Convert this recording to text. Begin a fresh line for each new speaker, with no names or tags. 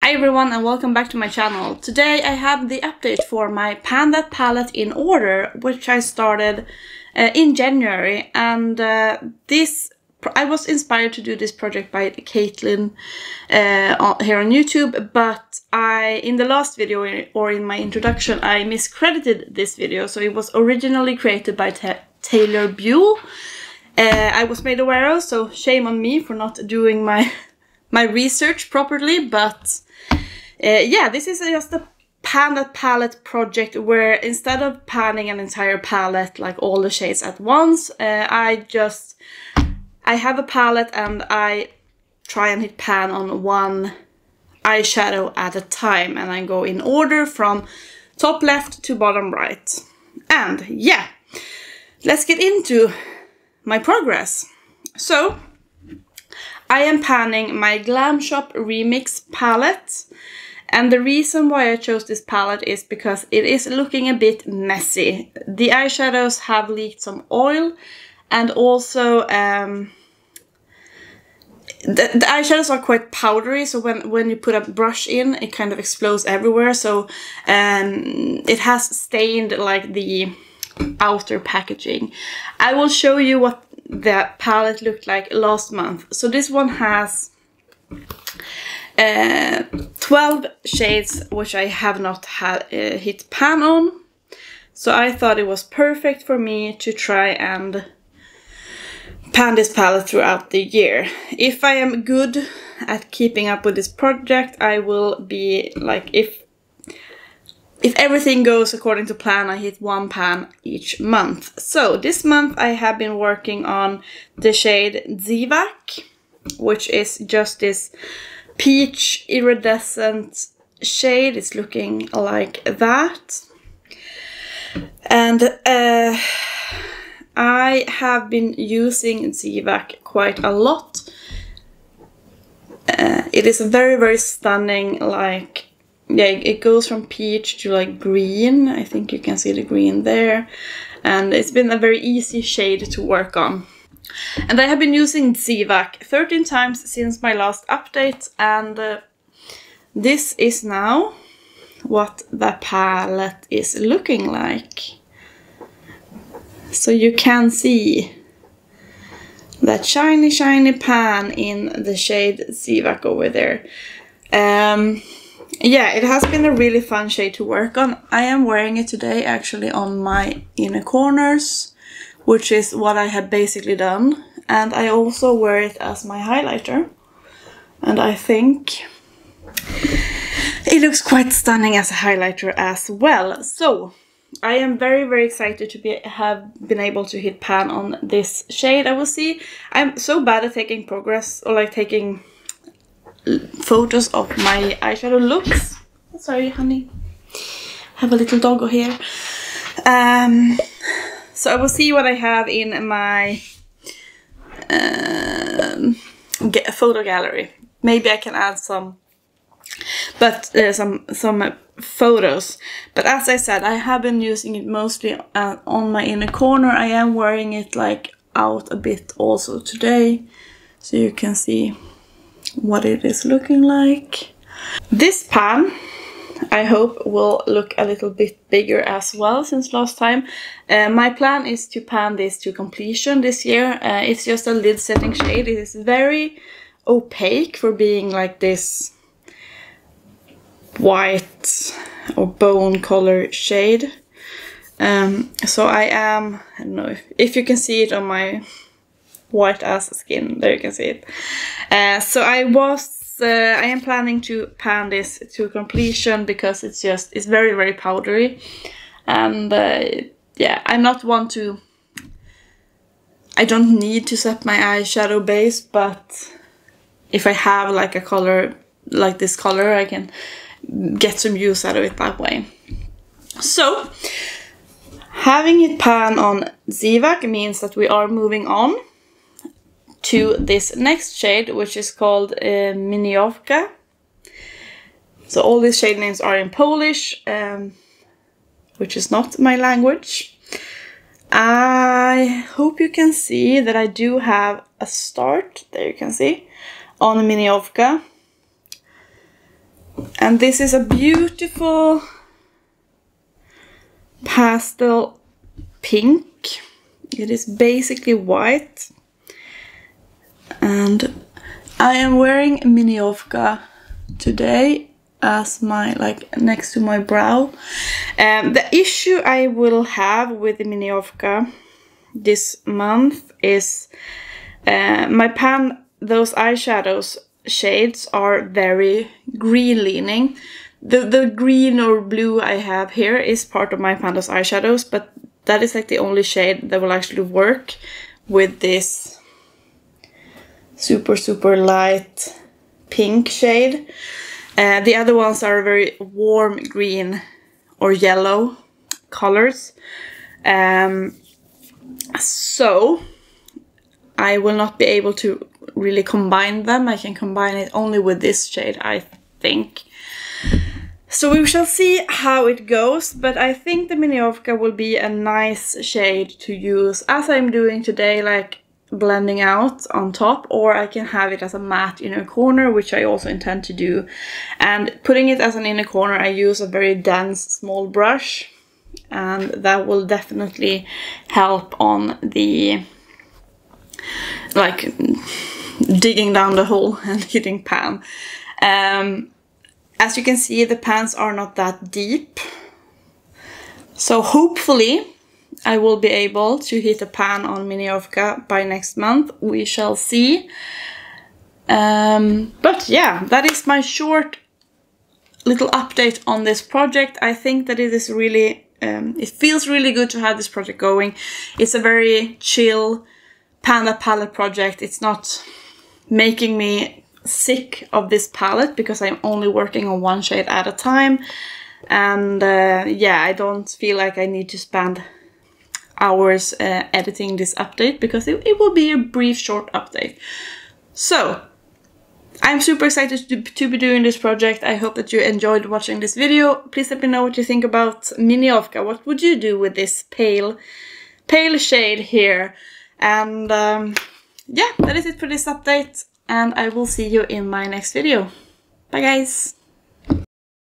Hi everyone and welcome back to my channel. Today I have the update for my Pan That palette in order, which I started in January, and I was inspired to do this project by Caitlin here on YouTube, but in the last video or in my introduction I miscredited this video, so it was originally created by Taylor Buell. I was made aware of, so shame on me for not doing my research properly, but yeah, this is just a Pan That palette project where instead of panning an entire palette, like all the shades at once, I have a palette and I try and hit pan on one eyeshadow at a time, and I go in order from top left to bottom right. And yeah, let's get into my progress. So I am panning my Glam Shop Remix palette, and the reason why I chose this palette is because it is looking a bit messy. The eyeshadows have leaked some oil, and also the eyeshadows are quite powdery, so when you put a brush in, it kind of explodes everywhere, so it has stained like the outer packaging. I will show you what the palette looked like last month. So this one has 12 shades which I have not had hit pan on, so I thought it was perfect for me to try and pan this palette throughout the year. If I am good at keeping up with this project, I will be like, if everything goes according to plan, I hit one pan each month. So this month I have been working on the shade Zivac, which is just this peach iridescent shade. It's looking like that. And I have been using Zivac quite a lot. It is a very, very stunning, like, yeah, it goes from peach to like green. I think you can see the green there. And it's been a very easy shade to work on. And I have been using Zivac 13 times since my last update, and this is now what the palette is looking like. So you can see that shiny, shiny pan in the shade Zivac over there. Yeah, it has been a really fun shade to work on. I am wearing it today actually on my inner corners, which is what I had basically done. And I also wear it as my highlighter. And I think it looks quite stunning as a highlighter as well. So I am very, very excited to have been able to hit pan on this shade. I will see. I'm so bad at taking progress, or like taking photos of my eyeshadow looks. Sorry, honey. I have a little doggo here. So I will see what I have in my photo gallery. Maybe I can add some, but some photos. But as I said, I have been using it mostly on my inner corner. I am wearing it like out a bit also today, so you can see what it is looking like. This pan, I hope, will look a little bit bigger as well since last time. My plan is to pan this to completion this year. It's just a lid setting shade. It is very opaque for being like this white or bone color shade. So I don't know if you can see it on my white ass skin. There you can see it. So I am planning to pan this to completion because it's very, very powdery, and yeah, I'm not one to, I don't need to set my eyeshadow base, but if I have like a color like this color, I can get some use out of it that way. So having it pan on Zivac means that we are moving on to this next shade, which is called Miniowka. So all these shade names are in Polish, which is not my language. I hope you can see that I do have a start, there you can see, on Miniowka. And this is a beautiful pastel pink. It is basically white. And I am wearing Miniovka today as my, like, next to my brow. The issue I will have with the Miniovka this month is those eyeshadows shades are very green leaning. The green or blue I have here is part of my Panda's eyeshadows, but that is like the only shade that will actually work with this super light pink shade. The other ones are very warm green or yellow colors. So I will not be able to really combine them. I can combine it only with this shade, I think. So we shall see how it goes, but I think the Miniovka will be a nice shade to use as I'm doing today, like blending out on top, or I can have it as a matte inner corner, which I also intend to do. And putting it as an inner corner, I use a very dense small brush, and that will definitely help on the, like, digging down the hole and hitting pan. As you can see, the pans are not that deep, so hopefully I will be able to hit a pan on Miniovka by next month. We shall see. But yeah, that is my short little update on this project. I think that it is really, it feels really good to have this project going. It's a very chill Panda palette project. It's not making me sick of this palette because I'm only working on one shade at a time. And yeah, I don't feel like I need to spend hours editing this update because it will be a brief short update. So I'm super excited to be doing this project. I hope that you enjoyed watching this video. Please let me know what you think about Miniovka. What would you do with this pale shade here? And yeah, that is it for this update, and I will see you in my next video. Bye guys!